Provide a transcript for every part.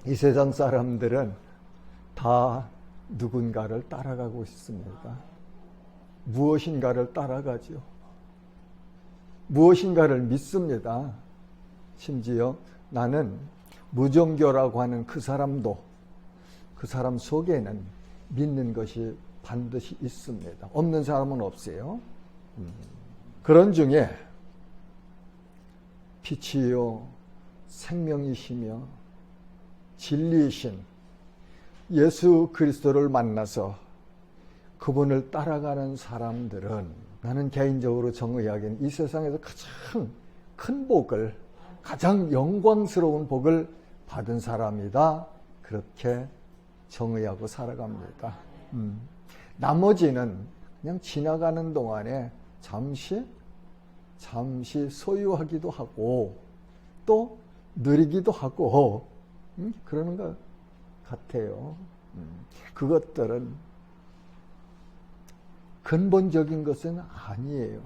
이 세상 사람들은 다 누군가를 따라가고 있습니다. 무엇인가를 따라가죠. 무엇인가를 믿습니다. 심지어 나는 무종교라고 하는 그 사람도 그 사람 속에는 믿는 것이 반드시 있습니다. 없는 사람은 없어요. 그런 중에 빛이요 생명이시며 진리이신 예수 그리스도를 만나서 그분을 따라가는 사람들은 나는 개인적으로 정의하기엔 이 세상에서 가장 큰 복을, 가장 영광스러운 복을 받은 사람이다. 그렇게 정의하고 살아갑니다. 나머지는 그냥 지나가는 동안에 잠시 소유하기도 하고 또 누리기도 하고 그러는 것 같아요. 그것들은 근본적인 것은 아니에요.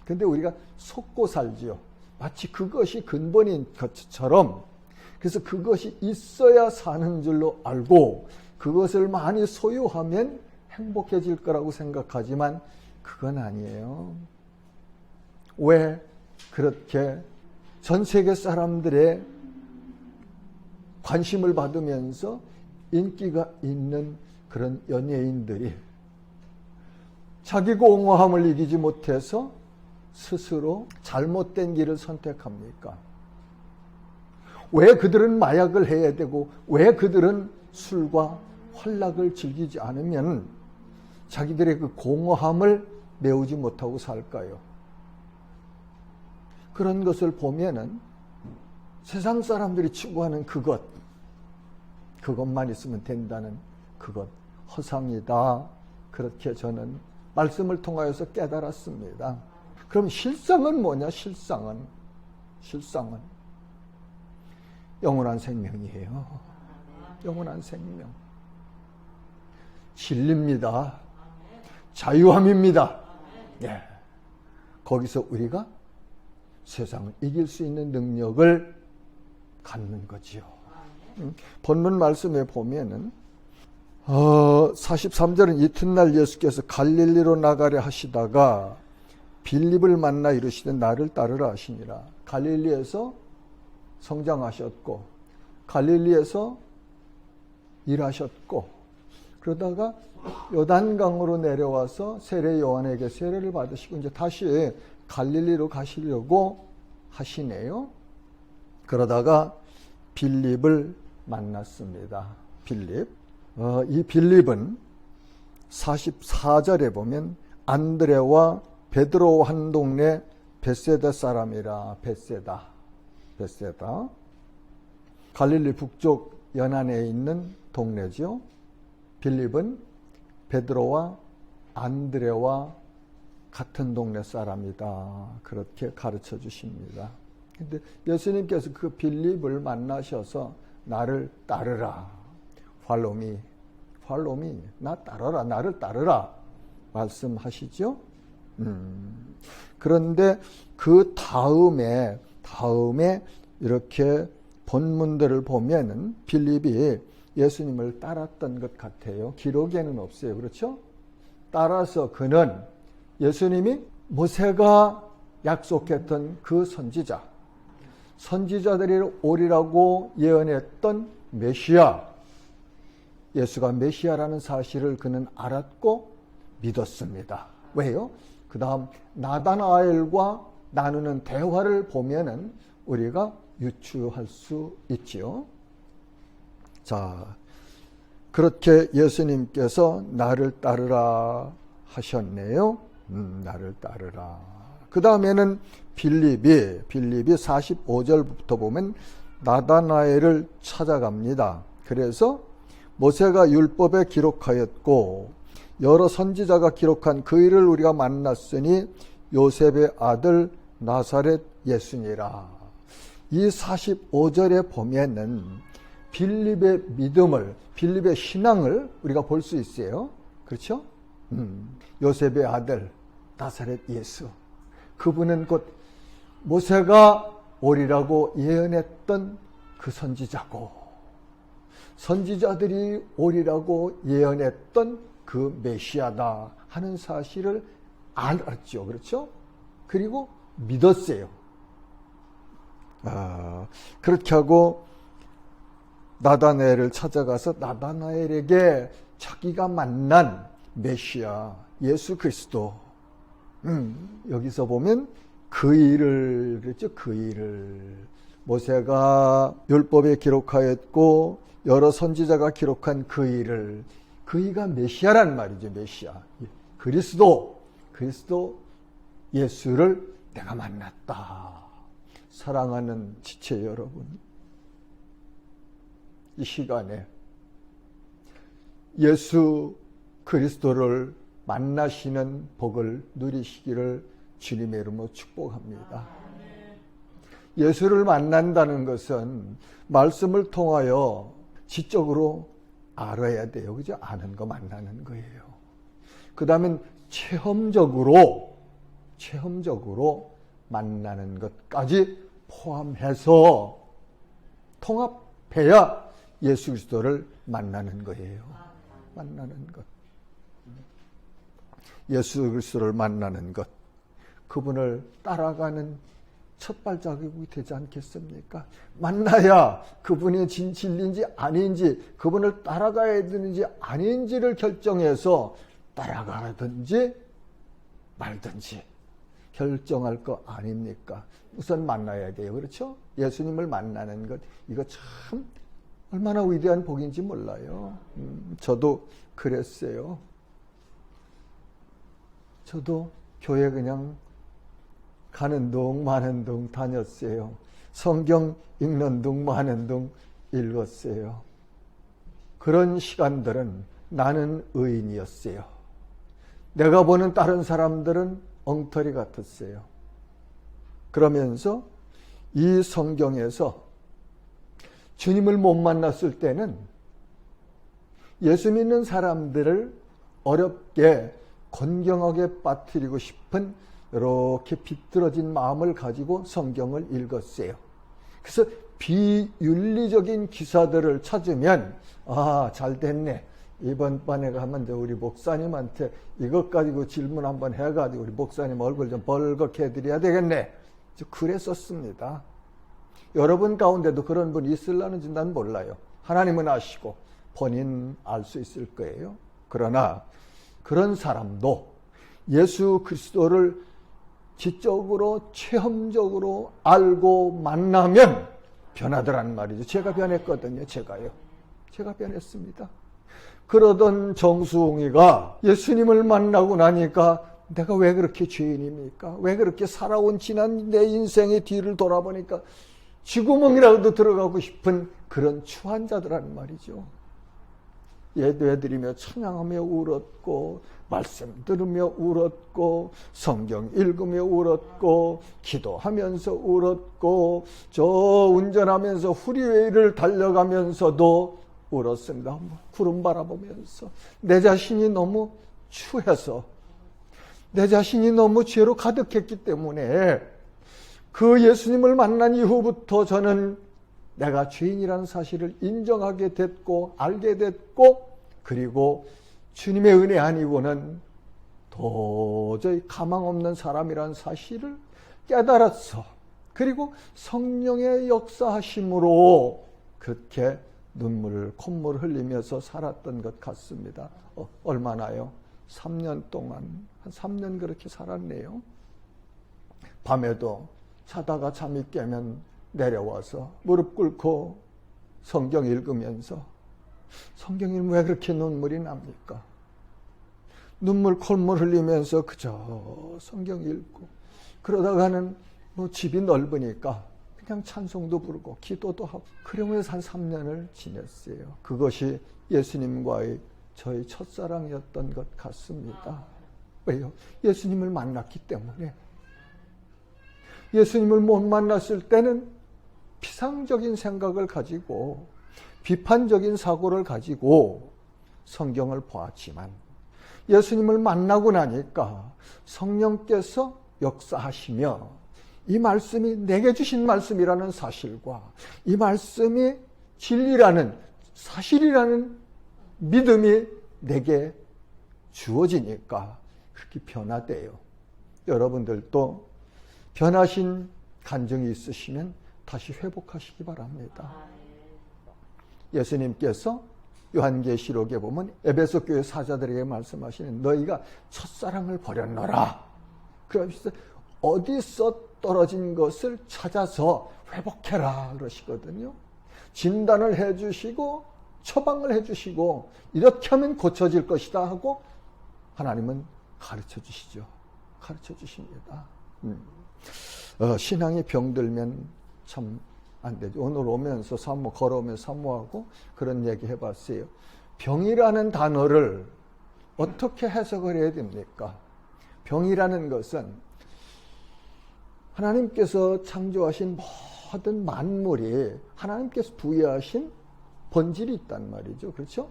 근데 우리가 속고 살지요. 마치 그것이 근본인 것처럼. 그래서 그것이 있어야 사는 줄로 알고 그것을 많이 소유하면 행복해질 거라고 생각하지만 그건 아니에요. 왜 그렇게 전 세계 사람들의 관심을 받으면서 인기가 있는 그런 연예인들이 자기 공허함을 이기지 못해서 스스로 잘못된 길을 선택합니까? 왜 그들은 마약을 해야 되고 왜 그들은 술과 환락을 즐기지 않으면 자기들의 그 공허함을 메우지 못하고 살까요? 그런 것을 보면은 세상 사람들이 추구하는 그것만 있으면 된다는 그것 허상이다. 그렇게 저는 말씀을 통하여서 깨달았습니다. 그럼 실상은 뭐냐? 실상은 영원한 생명이에요. 영원한 생명. 진리입니다. 자유함입니다. 예. 거기서 우리가 세상을 이길 수 있는 능력을 갖는 거지요. 본문 말씀에 보면은 43절은 이튿날 예수께서 갈릴리로 나가려 하시다가 빌립을 만나 이르시되 나를 따르라 하시니라. 갈릴리에서 성장하셨고 갈릴리에서 일하셨고 그러다가 요단강으로 내려와서 세례 요한에게 세례를 받으시고 이제 다시 갈릴리로 가시려고 하시네요. 그러다가 빌립을 만났습니다. 빌립. 이 빌립은 44절에 보면 안드레와 베드로 한 동네 벳세다 사람이라. 벳세다. 갈릴리 북쪽 연안에 있는 동네죠. 빌립은 베드로와 안드레와 같은 동네 사람이다. 그렇게 가르쳐 주십니다. 근데 예수님께서 그 빌립을 만나셔서 나를 따르라. Follow me. 나 따르라. 나를 따르라. 말씀하시죠. 그런데 그 다음에 이렇게 본문들을 보면은 빌립이 예수님을 따랐던 것 같아요. 기록에는 없어요. 그렇죠? 따라서 그는 예수님이 모세가 약속했던 그 선지자들이 오리라고 예언했던 메시아, 예수가 메시아라는 사실을 그는 알았고 믿었습니다. 왜요? 그 다음 나다나엘과 나누는 대화를 보면은 우리가 유추할 수 있지요. 자, 그렇게 예수님께서 나를 따르라 하셨네요. 나를 따르라. 그 다음에는 빌립이 45절부터 보면 나다나엘을 찾아갑니다. 그래서 모세가 율법에 기록하였고 여러 선지자가 기록한 그 일을 우리가 만났으니 요셉의 아들 나사렛 예수니라. 이 45절에 보면은 빌립의 믿음을, 빌립의 신앙을 우리가 볼 수 있어요. 그렇죠? 요셉의 아들 나사렛 예수. 그분은 곧 모세가 오리라고 예언했던 그 선지자고 선지자들이 오리라고 예언했던 그 메시아다 하는 사실을 알았죠. 그렇죠? 그리고 믿었어요. 그렇게 하고 나다나엘을 찾아가서 나다나엘에게 자기가 만난 메시아 예수 그리스도, 여기서 보면 그 일을 그랬죠. 그 일을 모세가 율법에 기록하였고 여러 선지자가 기록한 그 일을, 그 이가 메시아란 말이죠. 메시아 그리스도 예수를 내가 만났다. 사랑하는 지체 여러분, 이 시간에 예수 그리스도를 만나시는 복을 누리시기를 주님의 이름으로 축복합니다. 예수를 만난다는 것은 말씀을 통하여 지적으로 알아야 돼요. 그죠? 아는 거 만나는 거예요. 그 다음엔 체험적으로 만나는 것까지 포함해서 통합해야 예수 그리스도를 만나는 거예요. 만나는 것. 예수 그리스도를 만나는 것. 그분을 따라가는 첫 발자국이 되지 않겠습니까? 만나야 그분이 진리인지 아닌지, 그분을 따라가야 되는지 아닌지를 결정해서 따라가든지 말든지 결정할 거 아닙니까? 우선 만나야 돼요. 그렇죠? 예수님을 만나는 것, 이거 참 얼마나 위대한 복인지 몰라요. 저도 그랬어요. 저도 교회 그냥 가는 둥 마는 둥 다녔어요. 성경 읽는 둥 마는 둥 읽었어요. 그런 시간들은 나는 의인이었어요. 내가 보는 다른 사람들은 엉터리 같았어요. 그러면서 이 성경에서 주님을 못 만났을 때는 예수 믿는 사람들을 어렵게 곤경하게 빠뜨리고 싶은 이렇게 비뚤어진 마음을 가지고 성경을 읽었어요. 그래서 비윤리적인 기사들을 찾으면 잘 됐네. 이번 반에 가면 우리 목사님한테 이것 가지고 질문 한번 해가지고 우리 목사님 얼굴 좀 벌겋게 해드려야 되겠네. 그랬었습니다. 여러분 가운데도 그런 분이 있을라는지 난 몰라요. 하나님은 아시고 본인 알 수 있을 거예요. 그러나 그런 사람도 예수 그리스도를 지적으로 체험적으로 알고 만나면 변하더란 말이죠. 제가 변했거든요. 제가 변했습니다. 그러던 정수홍이가 예수님을 만나고 나니까 내가 왜 그렇게 죄인입니까? 왜 그렇게 살아온 지난 내 인생의 뒤를 돌아보니까 쥐구멍이라도 들어가고 싶은 그런 추한 자들란 말이죠. 예배드리며 찬양하며 울었고, 말씀 들으며 울었고, 성경 읽으며 울었고, 기도하면서 울었고, 저 운전하면서 후리웨이를 달려가면서도 울었습니다. 구름 바라보면서 내 자신이 너무 추해서, 내 자신이 너무 죄로 가득했기 때문에 그 예수님을 만난 이후부터 저는 내가 죄인이라는 사실을 인정하게 됐고 알게 됐고, 그리고 주님의 은혜 아니고는 도저히 가망 없는 사람이라는 사실을 깨달았어. 그리고 성령의 역사하심으로 그렇게 콧물을 흘리면서 살았던 것 같습니다. 얼마나요? 3년 동안, 한 3년 그렇게 살았네요. 밤에도 자다가 잠이 깨면 내려와서 무릎 꿇고 성경 읽으면서, 성경 읽으면 왜 그렇게 눈물이 납니까? 콧물 흘리면서 그저 성경 읽고, 그러다가는 집이 넓으니까 그냥 찬송도 부르고 기도도 하고, 그러면서 한 3년을 지냈어요. 그것이 예수님과의 저희 첫사랑이었던 것 같습니다. 왜요? 예수님을 만났기 때문에. 예수님을 못 만났을 때는 피상적인 생각을 가지고 비판적인 사고를 가지고 성경을 보았지만, 예수님을 만나고 나니까 성령께서 역사하시며 이 말씀이 내게 주신 말씀이라는 사실과 이 말씀이 진리라는 사실이라는 믿음이 내게 주어지니까 그렇게 변화돼요. 여러분들도 변하신 간증이 있으시면 다시 회복하시기 바랍니다. 예수님께서 요한계시록에 보면 에베소 교회 사자들에게 말씀하시는 너희가 첫사랑을 버렸노라. 그러면서 어디서 떨어진 것을 찾아서 회복해라 그러시거든요. 진단을 해주시고 처방을 해주시고 이렇게 하면 고쳐질 것이다 하고 하나님은 가르쳐 주시죠. 가르쳐 주십니다. 신앙이 병들면 참 안 되죠. 오늘 오면서 걸어오면서 사모하고 그런 얘기 해봤어요. 병이라는 단어를 어떻게 해석을 해야 됩니까? 병이라는 것은 하나님께서 창조하신 모든 만물이 하나님께서 부여하신 본질이 있단 말이죠. 그렇죠?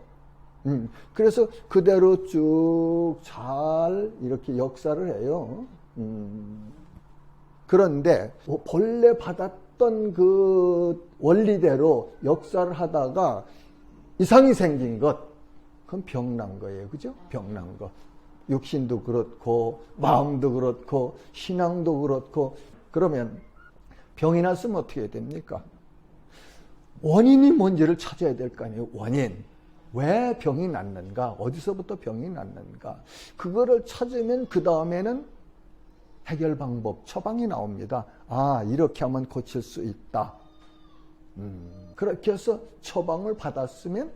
그래서 그대로 쭉 잘 이렇게 역사를 해요. 그런데 본래 받았던 그 원리대로 역사를 하다가 이상이 생긴 것, 그건 병난 거예요. 그죠? 병난 것. 육신도 그렇고 마음도 그렇고 신앙도 그렇고. 그러면 병이 났으면 어떻게 됩니까? 원인이 뭔지를 찾아야 될 거 아니에요. 원인. 왜 병이 났는가? 어디서부터 병이 났는가? 그거를 찾으면 그 다음에는 해결 방법, 처방이 나옵니다. 아, 이렇게 하면 고칠 수 있다. 그렇게 해서 처방을 받았으면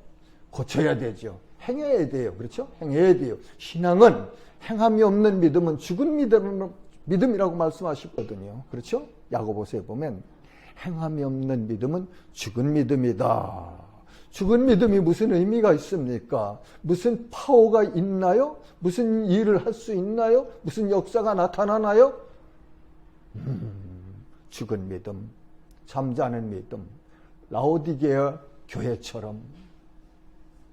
고쳐야 되죠. 행해야 돼요. 그렇죠? 행해야 돼요. 신앙은 행함이 없는 믿음은 죽은 믿음이라고 말씀하시거든요. 그렇죠? 야고보서에 보면 행함이 없는 믿음은 죽은 믿음이다. 죽은 믿음이 무슨 의미가 있습니까? 무슨 파워가 있나요? 무슨 일을 할 수 있나요? 무슨 역사가 나타나나요? 죽은 믿음, 잠자는 믿음, 라오디게아 교회처럼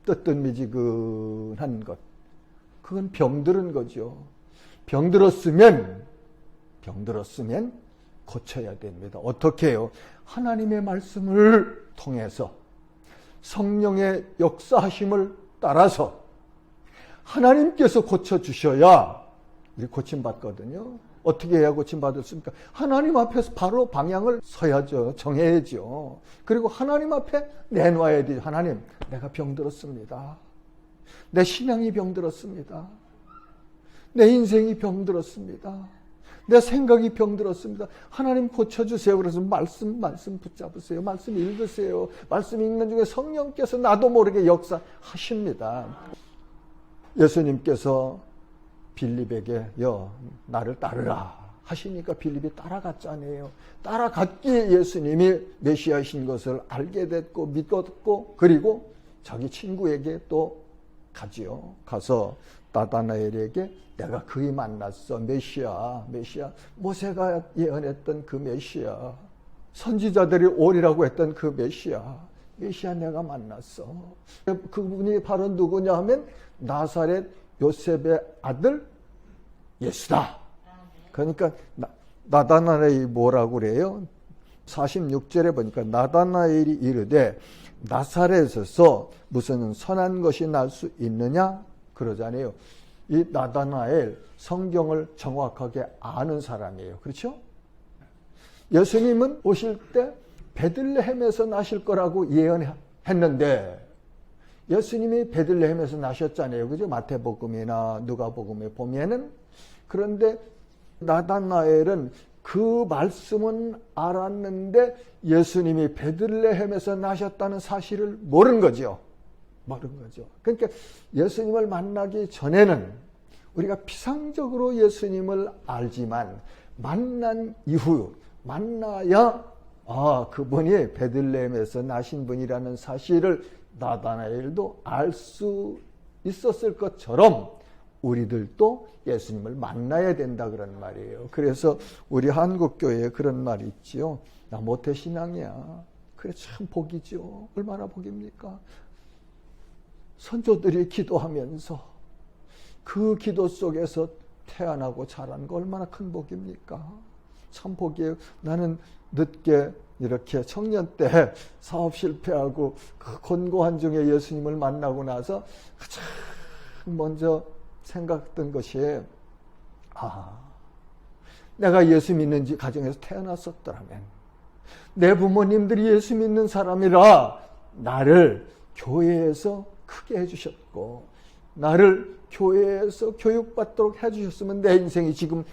뜨뜻미지근한 것, 그건 병들은 거죠. 병들었으면 고쳐야 됩니다. 어떻게 해요? 하나님의 말씀을 통해서 성령의 역사하심을 따라서 하나님께서 고쳐주셔야 우리 고침받거든요. 어떻게 해야 고침받았습니까? 하나님 앞에서 바로 방향을 서야죠. 정해야죠. 그리고 하나님 앞에 내놔야 돼요. 하나님, 내가 병들었습니다. 내 신앙이 병들었습니다. 내 인생이 병들었습니다. 내 생각이 병들었습니다. 하나님 고쳐주세요. 그래서 말씀 붙잡으세요. 말씀 읽으세요. 말씀 읽는 중에 성령께서 나도 모르게 역사하십니다. 예수님께서 빌립에게 나를 따르라 하시니까 빌립이 따라갔잖아요. 따라갔기에 예수님이 메시아이신 것을 알게 됐고 믿었고 그리고 자기 친구에게 또 가지요. 가서 나다나엘에게 내가 그이 만났어. 메시아. 모세가 예언했던 그 메시아. 선지자들이 오리라고 했던 그 메시아 내가 만났어. 그분이 바로 누구냐 하면 나사렛 요셉의 아들 예수다. 그러니까 나다나엘이 뭐라고 그래요? 46절에 보니까 나다나엘이 이르되 나사렛에서 무슨 선한 것이 날 수 있느냐? 그러잖아요. 이 나다나엘 성경을 정확하게 아는 사람이에요. 그렇죠? 예수님은 오실 때 베들레헴에서 나실 거라고 예언했는데 예수님이 베들레헴에서 나셨잖아요. 그죠? 마태복음이나 누가복음에 보면은. 그런데 나다나엘은 그 말씀은 알았는데 예수님이 베들레헴에서 나셨다는 사실을 모르는 거죠. 그러니까 예수님을 만나기 전에는 우리가 피상적으로 예수님을 알지만 만난 이후 만나야 그분이 베들레헴에서 나신 분이라는 사실을 나다나엘도 알 수 있었을 것처럼 우리들도 예수님을 만나야 된다 그런 말이에요. 그래서 우리 한국교회에 그런 말이 있지요. 나 모태신앙이야. 그래 참 복이죠. 얼마나 복입니까? 선조들이 기도하면서 그 기도 속에서 태어나고 자란 거 얼마나 큰 복입니까? 참 복이에요. 나는 늦게 이렇게 청년 때 사업 실패하고 그 곤고한 중에 예수님을 만나고 나서 가장 먼저 생각했던 것이 내가 예수 믿는 가정에서 태어났었더라면, 내 부모님들이 예수 믿는 사람이라 나를 교회에서 크게 해주셨고 나를 교회에서 교육받도록 해주셨으면 내 인생이 지금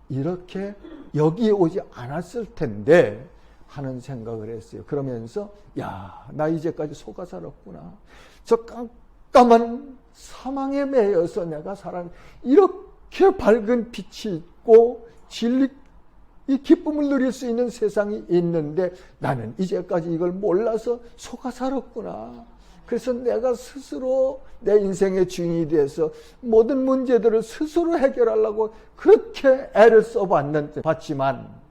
이렇게 여기에 오지 않았을 텐데 하는 생각을 했어요. 그러면서 나 이제까지 속아 살았구나. 저 깜깜한 사망에 매여서 내가 이렇게 밝은 빛이 있고 진리, 이 기쁨을 누릴 수 있는 세상이 있는데 나는 이제까지 이걸 몰라서 속아 살았구나. 그래서 내가 스스로 내 인생의 주인이 돼서 모든 문제들을 스스로 해결하려고 그렇게 애를 봤지만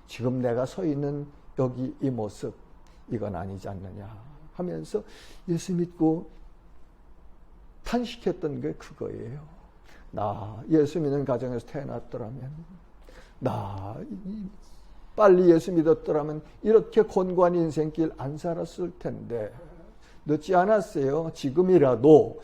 지금 내가 서 있는 여기 이 모습, 이건 아니지 않느냐 하면서 예수 믿고 탄식했던 게 그거예요. 나 예수 믿는 가정에서 태어났더라면, 나 빨리 예수 믿었더라면 이렇게 곤고한 인생길 안 살았을 텐데 늦지 않았어요. 지금이라도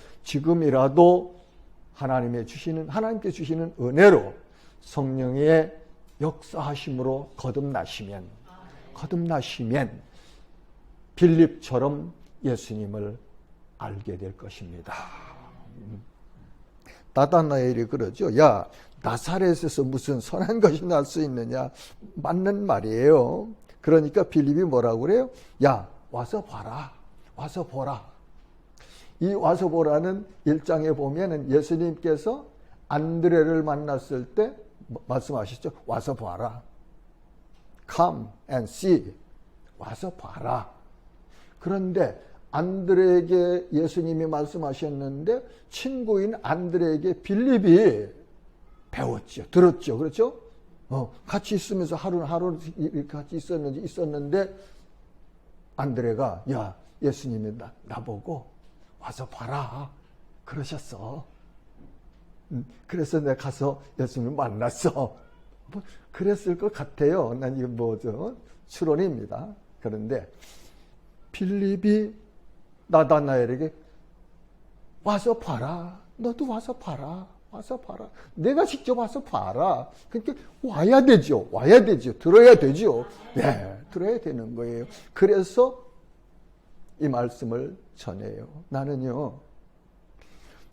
하나님께 주시는 은혜로 성령의 역사하심으로 거듭나시면 빌립처럼 예수님을 알게 될 것입니다. 나다나엘이 그러죠. 나사렛에서 무슨 선한 것이 날 수 있느냐. 맞는 말이에요. 그러니까 빌립이 뭐라고 그래요? 와서 봐라. 와서 보라. 이 와서 보라는 1장에 보면은 예수님께서 안드레를 만났을 때 말씀하시죠. 와서 봐라. Come and see. 와서 봐라. 그런데 안드레에게 예수님이 말씀하셨는데 친구인 안드레에게 빌립이 배웠죠. 들었죠. 그렇죠? 같이 있으면서 하루 같이 있었는데 안드레가 예수님이 나보고 와서 봐라 그러셨어. 그래서 내가 가서 예수님을 만났어. 그랬을 것 같아요. 난 이거 추론입니다. 그런데 빌립이 나다나엘에게 와서 봐라. 너도 와서 봐라. 와서 봐라. 내가 직접 와서 봐라. 그러니까 와야 되죠. 들어야 되죠. 네, 들어야 되는 거예요. 그래서 이 말씀을 전해요. 나는요,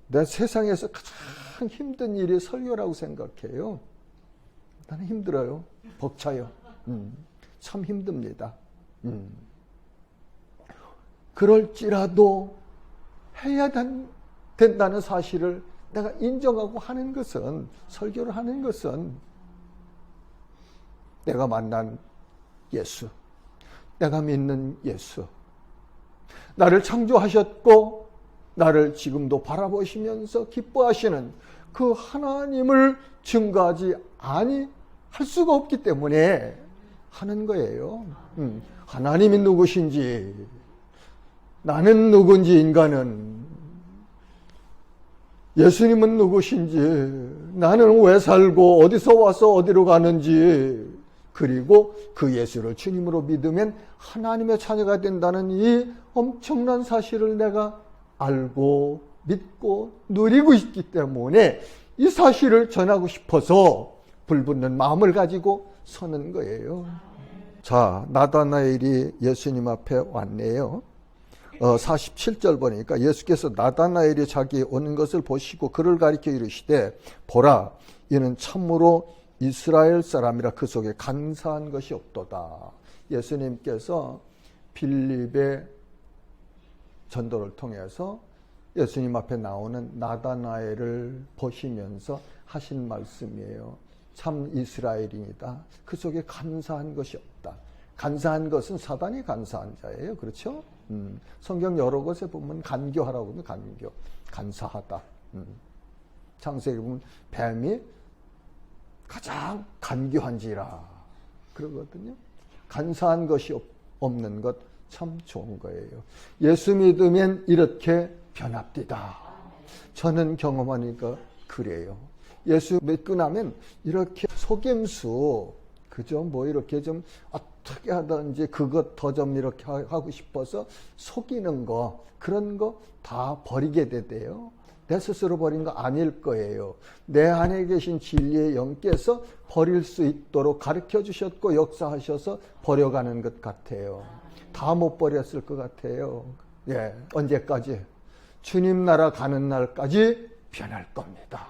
내 세상에서 가장 힘든 일이 설교라고 생각해요. 나는 힘들어요. 벅차요. 참 힘듭니다. 그럴지라도 해야 된다는 사실을 내가 인정하고 하는 것은, 설교를 하는 것은 내가 만난 예수, 내가 믿는 예수, 나를 창조하셨고 나를 지금도 바라보시면서 기뻐하시는 그 하나님을 증거하지 할 수가 없기 때문에 하는 거예요. 하나님이 누구신지, 나는 누군지, 인간은 예수님은 누구신지, 나는 왜 살고 어디서 와서 어디로 가는지, 그리고 그 예수를 주님으로 믿으면 하나님의 자녀가 된다는 이 엄청난 사실을 내가 알고 믿고 누리고 있기 때문에 이 사실을 전하고 싶어서 불붙는 마음을 가지고 서는 거예요. 자, 나다나엘이 예수님 앞에 왔네요. 47절 보니까 예수께서 나다나엘이 자기 오는 것을 보시고 그를 가리켜 이르시되 보라, 이는 참으로 이스라엘 사람이라 그 속에 간사한 것이 없도다. 예수님께서 빌립의 전도를 통해서 예수님 앞에 나오는 나다나엘을 보시면서 하신 말씀이에요. 참 이스라엘인이다. 그 속에 간사한 것이 없다. 간사한 것은 사단이 간사한 자예요. 그렇죠? 성경 여러 곳에 보면 간교하라고 하면 간사하다. 창세기 보면 뱀이 가장 간교한지라 그러거든요. 간사한 것이 없는 것 참 좋은 거예요. 예수 믿으면 이렇게 변합니다. 저는 경험하니까 그래요. 예수 믿고 나면 이렇게 속임수, 그죠? 뭐 이렇게 좀 어떻게 하든지 그것 더 좀 이렇게 하고 싶어서 속이는 거, 그런 거 다 버리게 되대요. 내 스스로 버린 거 아닐 거예요. 내 안에 계신 진리의 영께서 버릴 수 있도록 가르쳐 주셨고 역사하셔서 버려가는 것 같아요. 다 못 버렸을 것 같아요. 예, 언제까지? 주님 나라 가는 날까지 변할 겁니다.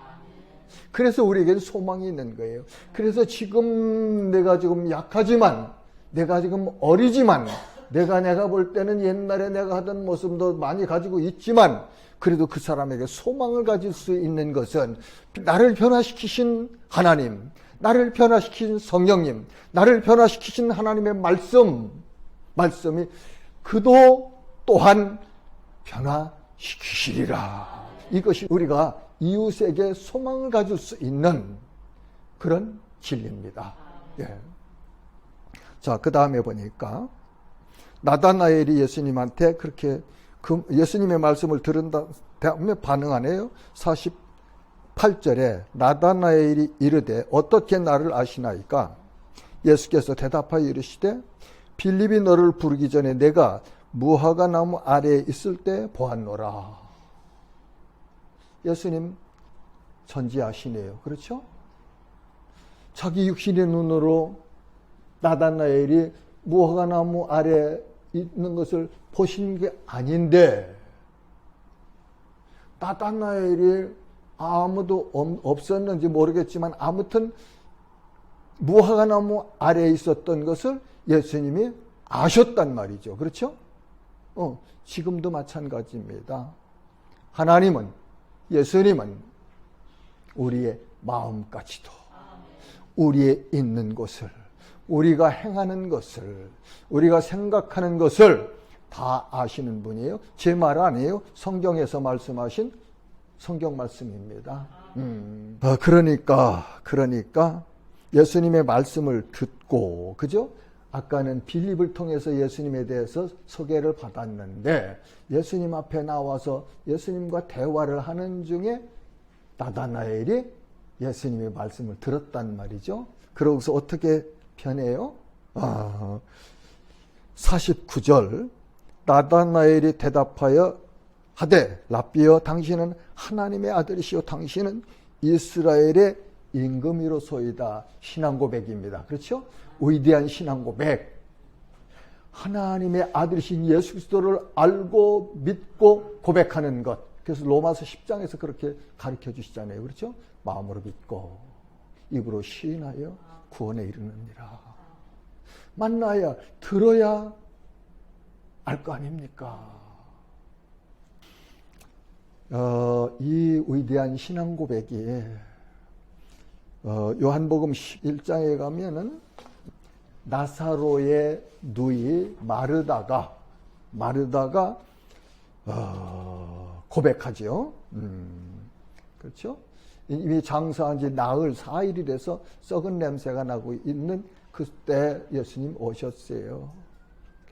그래서 우리에게는 소망이 있는 거예요. 그래서 지금 내가 지금 약하지만, 내가 지금 어리지만, 내가 볼 때는 옛날에 내가 하던 모습도 많이 가지고 있지만, 그래도 그 사람에게 소망을 가질 수 있는 것은 나를 변화시키신 하나님, 나를 변화시키신 성령님, 나를 변화시키신 하나님의 말씀이 그도 또한 변화시키시리라. 이것이 우리가 이웃에게 소망을 가질 수 있는 그런 진리입니다. 예. 자, 그 다음에 보니까 나다나엘이 예수님한테 그렇게 예수님의 말씀을 들은 다음에 반응하네요. 48절에 나다나엘이 이르되 어떻게 나를 아시나이까? 예수께서 대답하여 이르시되 빌립이 너를 부르기 전에 내가 무화과 나무 아래에 있을 때 보았노라. 예수님 전지하시네요. 그렇죠? 자기 육신의 눈으로 나다나엘이 무화과 나무 아래에 있는 것을 보신 게 아닌데, 나다나엘이 아무도 없었는지 모르겠지만 아무튼 무화과 나무 아래에 있었던 것을 예수님이 아셨단 말이죠. 그렇죠? 지금도 마찬가지입니다. 하나님은, 예수님은 우리의 마음까지도, 우리의 있는 곳을, 우리가 행하는 것을, 우리가 생각하는 것을 다 아시는 분이에요. 제 말 아니에요. 성경에서 말씀하신 성경 말씀입니다. 그러니까 예수님의 말씀을 듣고, 그죠? 아까는 빌립을 통해서 예수님에 대해서 소개를 받았는데, 예수님 앞에 나와서 예수님과 대화를 하는 중에 나다나엘이 예수님의 말씀을 들었단 말이죠. 그러고서 어떻게 변해요? 49절 나다나엘이 대답하여 하되 랍비여 당신은 하나님의 아들이시오 당신은 이스라엘의 임금이로소이다. 신앙 고백입니다. 그렇죠? 위대한 신앙 고백. 하나님의 아들이신 예수 그리스도를 알고 믿고 고백하는 것. 그래서 로마서 10장에서 그렇게 가르쳐 주시잖아요. 그렇죠? 마음으로 믿고 입으로 시인하여 구원에 이르느니라. 만나야 들어야 알 거 아닙니까? 이 위대한 신앙 고백이 요한복음 11장에 가면은 나사로의 누이 마르다가 고백하죠. 그렇죠? 이미 장사한 지 나흘 4일이 돼서 썩은 냄새가 나고 있는 그때 예수님 오셨어요.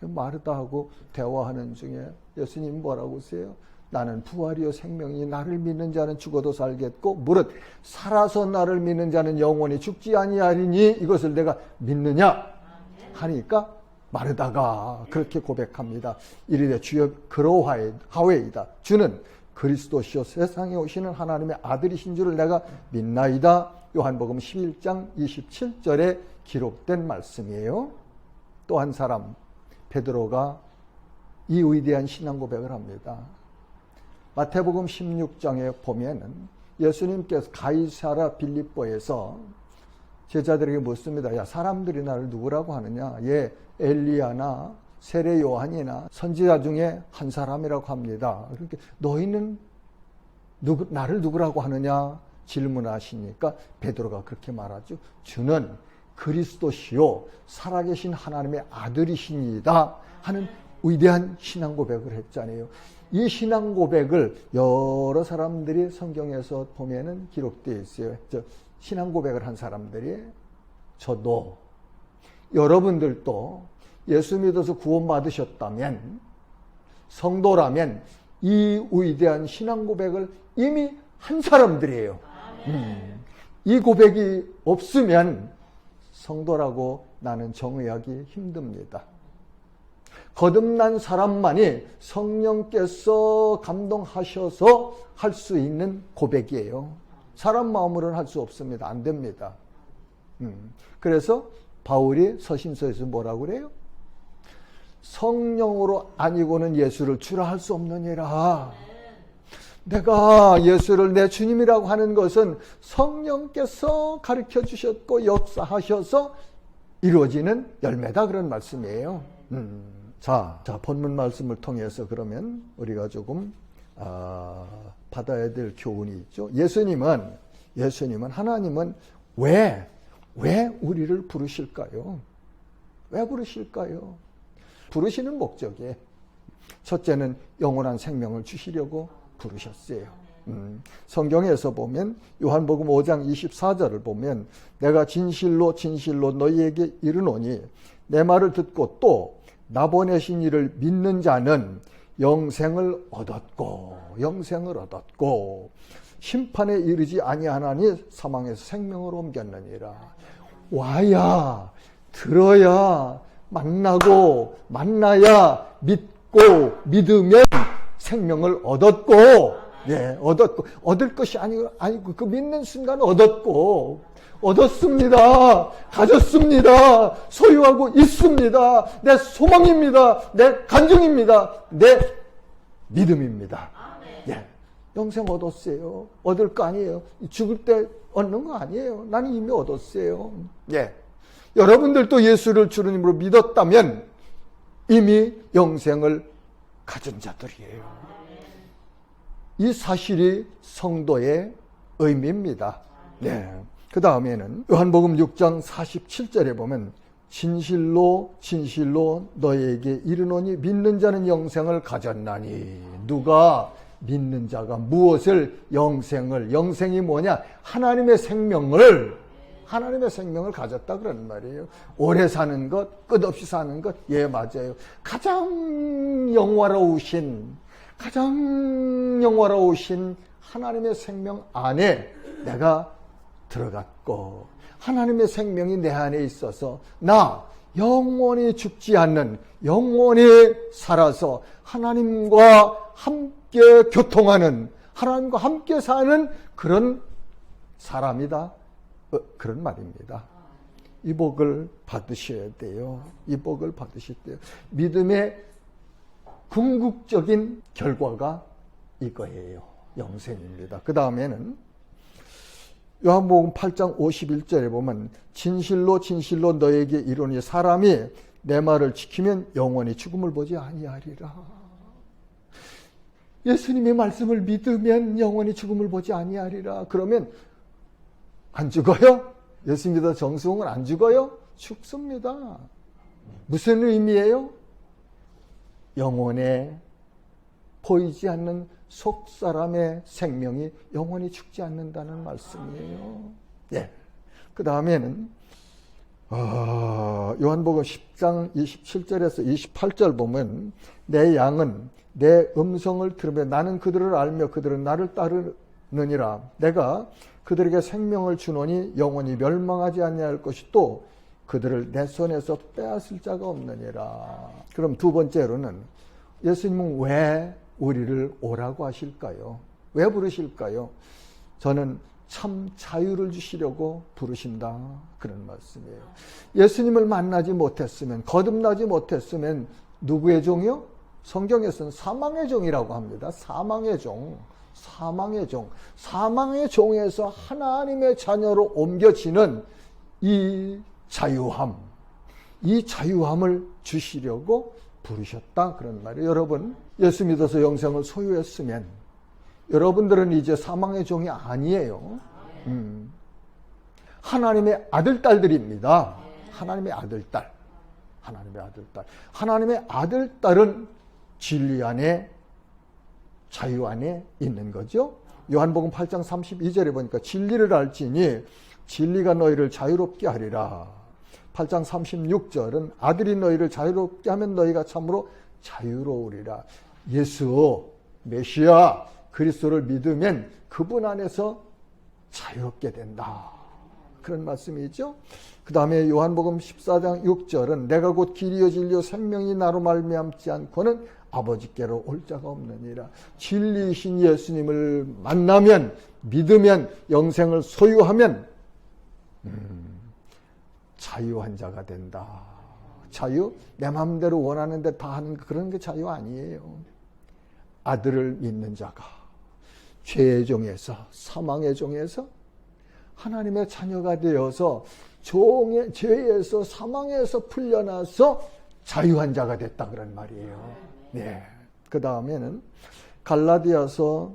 마르다하고 대화하는 중에 예수님 뭐라고 하세요? 나는 부활이요 생명이 나를 믿는 자는 죽어도 살겠고 무릇 살아서 나를 믿는 자는 영원히 죽지 아니하리니 이것을 내가 믿느냐 하니까 마르다가 그렇게 고백합니다. 이르되 주여 그러하오이다. 주는 그리스도시요 세상에 오시는 하나님의 아들이신 줄을 내가 믿나이다. 요한복음 11장 27절에 기록된 말씀이에요. 또 한 사람 베드로가 이 위대한 신앙 고백을 합니다. 마태복음 16장에 보면은 예수님께서 가이사라 빌립보에서 제자들에게 묻습니다. 야, 사람들이 나를 누구라고 하느냐? 예, 엘리야나 세례 요한이나 선지자 중에 한 사람이라고 합니다. 그렇게 너희는 나를 누구라고 하느냐? 질문하시니까 베드로가 그렇게 말하죠. 주는 그리스도시요 살아계신 하나님의 아들이시니이다 하는 위대한 신앙 고백을 했잖아요. 이 신앙 고백을 여러 사람들이 성경에서 보면은 기록되어 있어요. 신앙 고백을 한 사람들이 저도 여러분들도 예수 믿어서 구원받으셨다면 성도라면 이 위대한 신앙 고백을 이미 한 사람들이에요. 이 고백이 없으면 성도라고 나는 정의하기 힘듭니다. 거듭난 사람만이 성령께서 감동하셔서 할 수 있는 고백이에요. 사람 마음으로는 할 수 없습니다. 안 됩니다. 그래서 바울이 서신서에서 뭐라고 그래요? 성령으로 아니고는 예수를 주라 할 수 없느니라. 내가 예수를 내 주님이라고 하는 것은 성령께서 가르쳐 주셨고 역사하셔서 이루어지는 열매다, 그런 말씀이에요. 자, 본문 말씀을 통해서 그러면 우리가 조금 받아야 될 교훈이 있죠. 예수님은 하나님은 왜 우리를 부르실까요? 왜 부르실까요? 부르시는 목적이 첫째는 영원한 생명을 주시려고 부르셨어요. 성경에서 보면 요한복음 5장 24절을 보면 내가 진실로 너희에게 이르노니 내 말을 듣고 또 나 보내신 이를 믿는 자는 영생을 얻었고 심판에 이르지 아니하나니 사망에서 생명으로 옮겼느니라. 와야 들어야 만나야 믿고 믿으면 생명을 얻었고, 얻을 것이 아니고 그 믿는 순간 얻었습니다. 가졌습니다. 소유하고 있습니다. 내 소망입니다. 내 간증입니다. 내 믿음입니다. 영생 얻었어요. 얻을 거 아니에요. 죽을 때 얻는 거 아니에요. 나는 이미 얻었어요. 여러분들도 예수를 주님으로 믿었다면 이미 영생을 가진 자들이에요. 이 사실이 성도의 의미입니다. 그 다음에는 요한복음 6장 47절에 보면 진실로 너희에게 이르노니 믿는 자는 영생을 가졌나니. 누가? 믿는 자가 무엇을? 영생이 뭐냐? 하나님의 생명을 가졌다 그런 말이에요. 오래 사는 것, 끝없이 사는 것, 맞아요. 가장 영화로우신 하나님의 생명 안에 내가 들어갔고, 하나님의 생명이 내 안에 있어서 나 영원히 죽지 않는, 영원히 살아서 하나님과 함께 교통하는, 하나님과 함께 사는 그런 사람이다, 그런 말입니다. 이 복을 받으셔야 돼요. 믿음의 궁극적인 결과가 이거예요. 영생입니다. 그 다음에는 요한복음 8장 51절에 보면 진실로 너에게 이르노니 사람이 내 말을 지키면 영원히 죽음을 보지 아니하리라. 예수님의 말씀을 믿으면 영원히 죽음을 보지 아니하리라. 그러면 안 죽어요? 예수 믿어 정수홍은 안 죽어요? 죽습니다. 무슨 의미예요? 영혼에 보이지 않는 속사람의 생명이 영원히 죽지 않는다는 말씀이에요. 그 다음에는 요한복음 10장 27절에서 28절 보면 내 양은 내 음성을 들으며 나는 그들을 알며 그들은 나를 따르느니라. 내가 그들에게 생명을 주노니 영원히 멸망하지 아니할 것이 또 그들을 내 손에서 빼앗을 자가 없느니라. 그럼 두 번째로는 예수님은 왜 우리를 오라고 하실까요? 왜 부르실까요? 저는 참 자유를 주시려고 부르신다, 그런 말씀이에요. 예수님을 만나지 못했으면, 거듭나지 못했으면 누구의 종이요? 성경에서는 사망의 종이라고 합니다. 사망의 종에서 하나님의 자녀로 옮겨지는 이 자유함을 주시려고 부르셨다, 그런 말이에요. 여러분, 예수 믿어서 영생을 소유했으면 여러분들은 이제 사망의 종이 아니에요. 하나님의 아들딸들입니다. 하나님의 아들딸은 진리 안에, 자유 안에 있는 거죠. 요한복음 8장 32절에 보니까 진리를 알지니 진리가 너희를 자유롭게 하리라. 8장 36절은 아들이 너희를 자유롭게 하면 너희가 참으로 자유로우리라. 예수, 메시아, 그리스도를 믿으면 그분 안에서 자유롭게 된다. 그런 말씀이죠. 그 다음에 요한복음 14장 6절은 내가 곧 길이요 진리요 생명이 나로 말미암지 않고는 아버지께로 올 자가 없느니라. 진리이신 예수님을 만나면, 믿으면, 영생을 소유하면 자유한 자가 된다. 자유? 내 마음대로 원하는 데 다 하는 그런 게 자유 아니에요. 아들을 믿는 자가 죄의 종에서, 사망의 종에서 하나님의 자녀가 되어서 죄에서, 사망에서 풀려나서 자유한 자가 됐다 그런 말이에요. 네. 그 다음에는 갈라디아서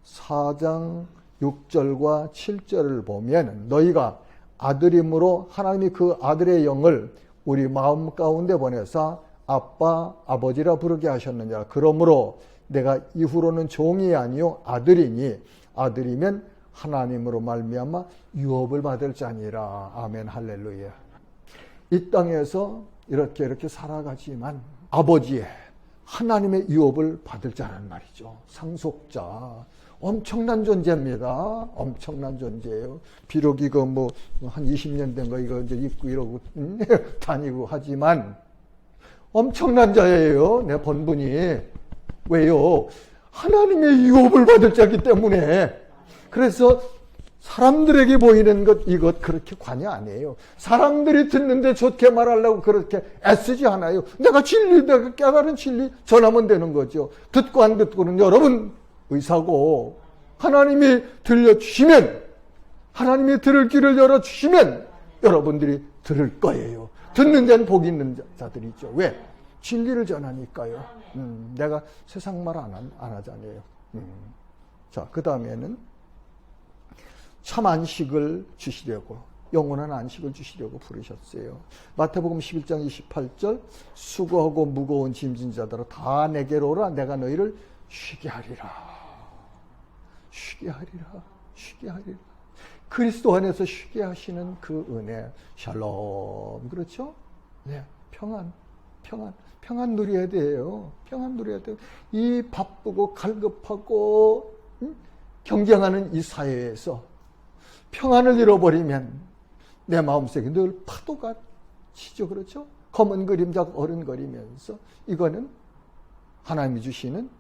4장 6절과 7절을 보면 너희가 아들임으로 하나님이 그 아들의 영을 우리 마음 가운데 보내사 아빠, 아버지라 부르게 하셨느냐. 그러므로 내가 이후로는 종이 아니요 아들이니 아들이면 하나님으로 말미암아 유업을 받을 자니라. 아멘, 할렐루야. 이 땅에서 이렇게 살아가지만 아버지의 하나님의 유업을 받을 자란 말이죠. 상속자. 엄청난 존재입니다. 엄청난 존재예요. 비록 이거 한 20년 된 거 이거 이제 입고 이러고 다니고 하지만 엄청난 자예요. 내 본분이. 왜요? 하나님의 유업을 받을 자이기 때문에. 그래서 사람들에게 보이는 것 이것 그렇게 관여 안 해요. 사람들이 듣는데 좋게 말하려고 그렇게 애쓰지 않아요. 내가 깨달은 진리 전하면 되는 거죠. 듣고 안 듣고는 여러분 의사고, 하나님이 들려주시면, 하나님이 들을 길을 열어주시면 여러분들이 들을 거예요. 듣는 자는 복이 있는 자들이죠. 왜? 진리를 전하니까요. 내가 세상 말 안 하잖아요. 자, 그 다음에는 참 안식을 주시려고, 영원한 안식을 주시려고 부르셨어요. 마태복음 11장 28절 수고하고 무거운 짐진 자들아 다 내게로 오라. 내가 너희를 쉬게 하리라. 쉬게 하리라. 쉬게 하리라. 그리스도 안에서 쉬게 하시는 그 은혜. 샬롬. 그렇죠? 네. 평안 누려야 돼요. 평안 누려야 돼요. 이 바쁘고 갈급하고 경쟁하는 이 사회에서 평안을 잃어버리면 내 마음속에 늘 파도가 치죠. 그렇죠? 검은 그림자가 어른거리면서 이거는 하나님이 주시는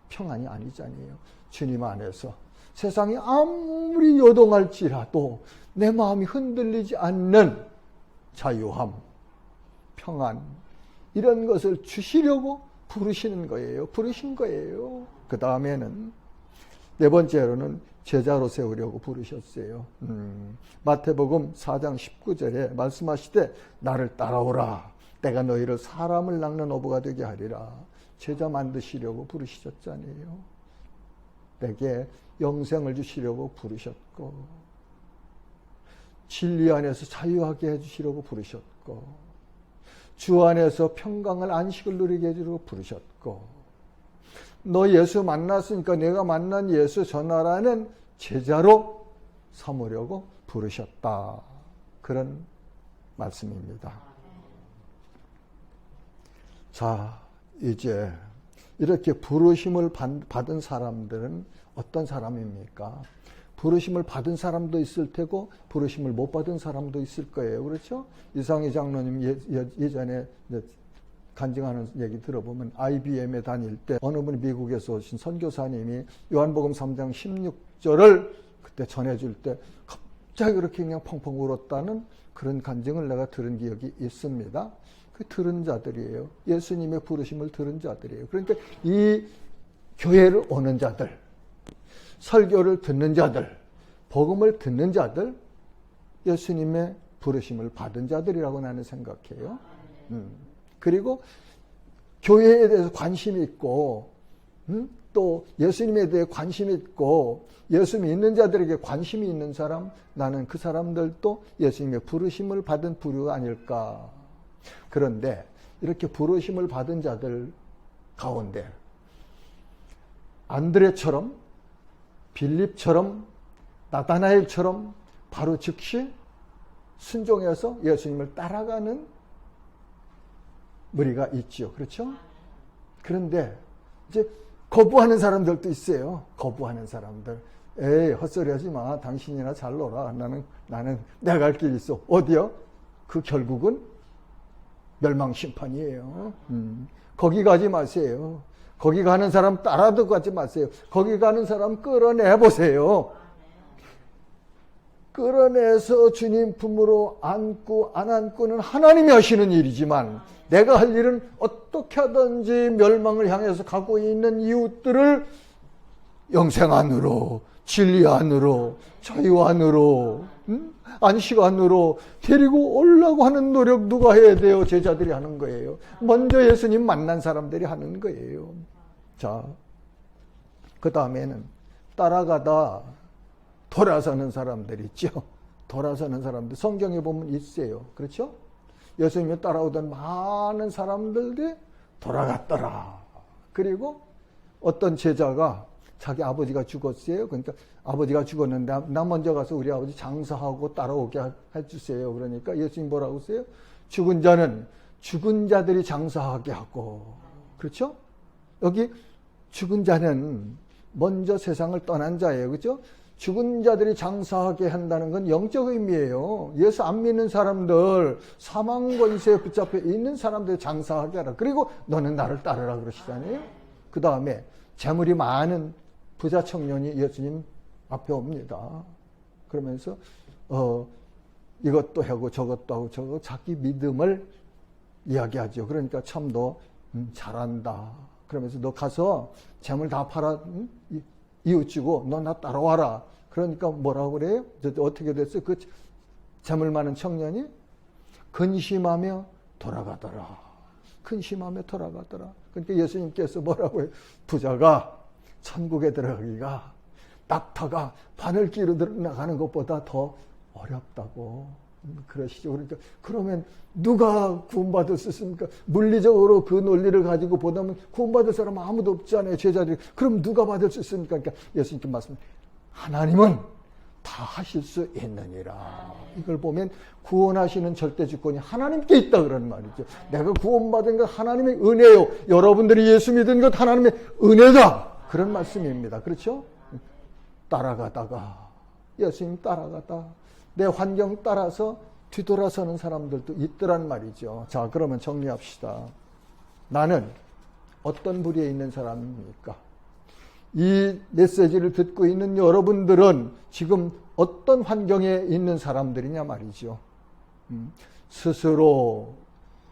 평안이 아니잖아요. 주님 안에서 세상이 아무리 요동할지라도 내 마음이 흔들리지 않는 자유함, 평안, 이런 것을 주시려고 부르시는 거예요. 부르신 거예요. 그 다음에는 네 번째로는 제자로 세우려고 부르셨어요. 마태복음 4장 19절에 말씀하시되 나를 따라오라. 내가 너희를 사람을 낚는 어부가 되게 하리라. 제자 만드시려고 부르셨잖아요. 내게 영생을 주시려고 부르셨고, 진리 안에서 자유하게 해주시려고 부르셨고, 주 안에서 평강을 안식을 누리게 해주려고 부르셨고, 너 예수 만났으니까 내가 만난 예수 저 나라는 제자로 삼으려고 부르셨다. 그런 말씀입니다. 자, 이제 이렇게 부르심을 받은 사람들은 어떤 사람입니까? 부르심을 받은 사람도 있을 테고 부르심을 못 받은 사람도 있을 거예요. 그렇죠? 이상희 장로님 예전에 간증하는 얘기 들어보면 IBM에 다닐 때 어느 분이 미국에서 오신 선교사님이 요한복음 3장 16절을 그때 전해줄 때 갑자기 그렇게 그냥 펑펑 울었다는 그런 간증을 내가 들은 기억이 있습니다. 그 들은 자들이에요. 예수님의 부르심을 들은 자들이에요. 그러니까 이 교회를 오는 자들, 설교를 듣는 자들, 복음을 듣는 자들, 예수님의 부르심을 받은 자들이라고 나는 생각해요. 그리고 교회에 대해서 관심이 있고, 또 예수님에 대해 관심이 있고, 예수 믿는 자들에게 관심이 있는 사람, 나는 그 사람들도 예수님의 부르심을 받은 부류가 아닐까. 그런데 이렇게 부르심을 받은 자들 가운데 안드레처럼, 빌립처럼, 나다나엘처럼 바로 즉시 순종해서 예수님을 따라가는 무리가 있지요. 그렇죠? 그런데 이제 거부하는 사람들도 있어요. 거부하는 사람들. 에이, 헛소리 하지 마. 당신이나 잘 놀아. 나는 내가 갈 길 있어. 어디요? 그 결국은 멸망 심판이에요. 거기 가지 마세요. 거기 가는 사람 따라도 가지 마세요. 거기 가는 사람 끌어내보세요. 끌어내서 주님 품으로 안고 안 안고는 하나님이 하시는 일이지만 내가 할 일은 어떻게 하든지 멸망을 향해서 가고 있는 이웃들을 영생 안으로, 진리 안으로, 자유 안으로, 안식 안으로 데리고 오려고 하는 노력 누가 해야 돼요? 제자들이 하는 거예요. 먼저 예수님 만난 사람들이 하는 거예요. 자, 그 다음에는 따라가다 돌아서는 사람들 있죠. 돌아서는 사람들 성경에 보면 있어요. 그렇죠? 예수님을 따라오던 많은 사람들이 돌아갔더라. 그리고 어떤 제자가 자기 아버지가 죽었어요. 그러니까 아버지가 죽었는데 나 먼저 가서 우리 아버지 장사하고 따라오게 해주세요. 그러니까 예수님 뭐라고 하세요? 죽은 자는 죽은 자들이 장사하게 하고. 그렇죠? 여기 죽은 자는 먼저 세상을 떠난 자예요. 그렇죠? 죽은 자들이 장사하게 한다는 건 영적 의미예요. 예수 안 믿는 사람들, 사망 권세에 붙잡혀 있는 사람들 장사하게 하라. 그리고 너는 나를 따르라 그러시잖아요. 그 다음에 재물이 많은 부자 청년이 예수님 앞에 옵니다. 그러면서 이것도 하고 저것도 하고 저거 자기 믿음을 이야기하죠. 그러니까 참 너 잘한다. 그러면서 너 가서 재물 다 팔아 이웃주고 너 나 따라와라. 그러니까 뭐라고 그래요? 어떻게 됐어요? 그 재물 많은 청년이 근심하며 돌아가더라. 근심하며 돌아가더라. 그러니까 예수님께서 뭐라고 해요? 부자가 천국에 들어가기가 낙타가 바늘기로 나가는 것보다 더 어렵다고 그러시죠. 그러니까 그러면 누가 구원받을 수 있습니까? 물리적으로 그 논리를 가지고 보다면 구원받을 사람 아무도 없잖아요. 제자들이. 그럼 누가 받을 수 있습니까? 그러니까 예수님께 말씀, 하나님은 다 하실 수 있느니라. 이걸 보면 구원하시는 절대 주권이 하나님께 있다 그런 말이죠. 내가 구원받은 것 하나님의 은혜요. 여러분들이 예수 믿은 것 하나님의 은혜다. 그런 말씀입니다. 그렇죠? 따라가다가 예수님 따라가다 내 환경 따라서 뒤돌아서는 사람들도 있더란 말이죠. 자, 그러면 정리합시다. 나는 어떤 부류에 있는 사람입니까? 이 메시지를 듣고 있는 여러분들은 지금 어떤 환경에 있는 사람들이냐 말이죠. 스스로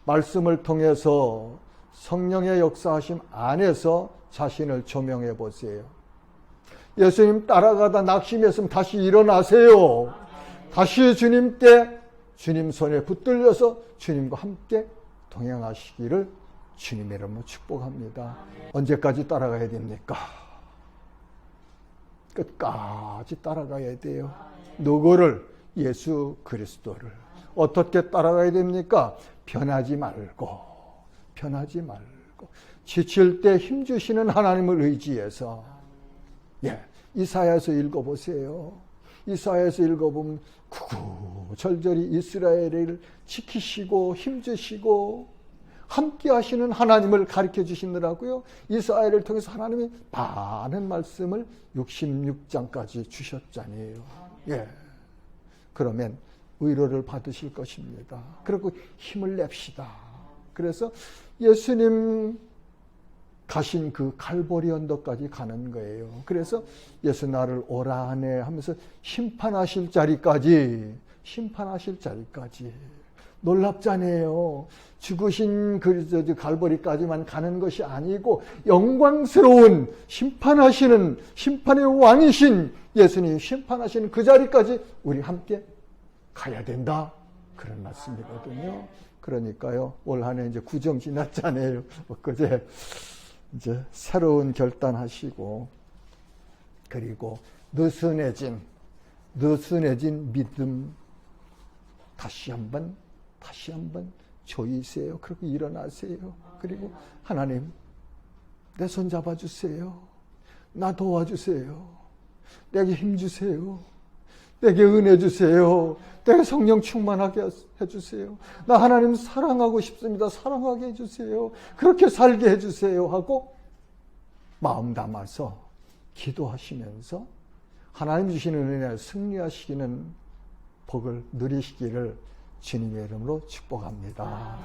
말씀을 통해서 성령의 역사하심 안에서 자신을 조명해 보세요. 예수님 따라가다 낙심했으면 다시 일어나세요. 다시 주님께 주님 손에 붙들려서 주님과 함께 동행하시기를 주님의 이름으로 축복합니다. 언제까지 따라가야 됩니까? 끝까지 따라가야 돼요. 누구를? 예수 그리스도를. 어떻게 따라가야 됩니까? 변하지 말고 지칠 때 힘주시는 하나님을 의지해서. 이사야에서 읽어보세요. 이사야에서 읽어보면 구구절절히 이스라엘을 지키시고 힘주시고 함께 하시는 하나님을 가르쳐 주시느라고요. 이사야를 통해서 하나님이 많은 말씀을 66장까지 주셨잖아요. 그러면 위로를 받으실 것입니다. 그리고 힘을 냅시다. 그래서 예수님 가신 그 갈보리 언덕까지 가는 거예요. 그래서 예수 나를 오라 하네 하면서 심판하실 자리까지 놀랍잖아요. 죽으신 그 갈보리까지만 가는 것이 아니고 영광스러운 심판하시는 심판의 왕이신 예수님 심판하시는 그 자리까지 우리 함께 가야 된다. 그런 말씀이거든요. 그러니까요. 올 한 해 이제 구정 지났잖아요. 엊그제 이제 새로운 결단하시고 그리고 느슨해진 믿음 다시 한번 조이세요. 그리고 일어나세요. 그리고 하나님 내 손 잡아주세요. 나 도와주세요. 내게 힘주세요. 내게 은혜 주세요. 내게 성령 충만하게 해주세요. 나 하나님 사랑하고 싶습니다. 사랑하게 해주세요. 그렇게 살게 해주세요 하고 마음 담아서 기도하시면서 하나님 주시는 은혜 승리하시기는 복을 누리시기를 주님의 이름으로 축복합니다.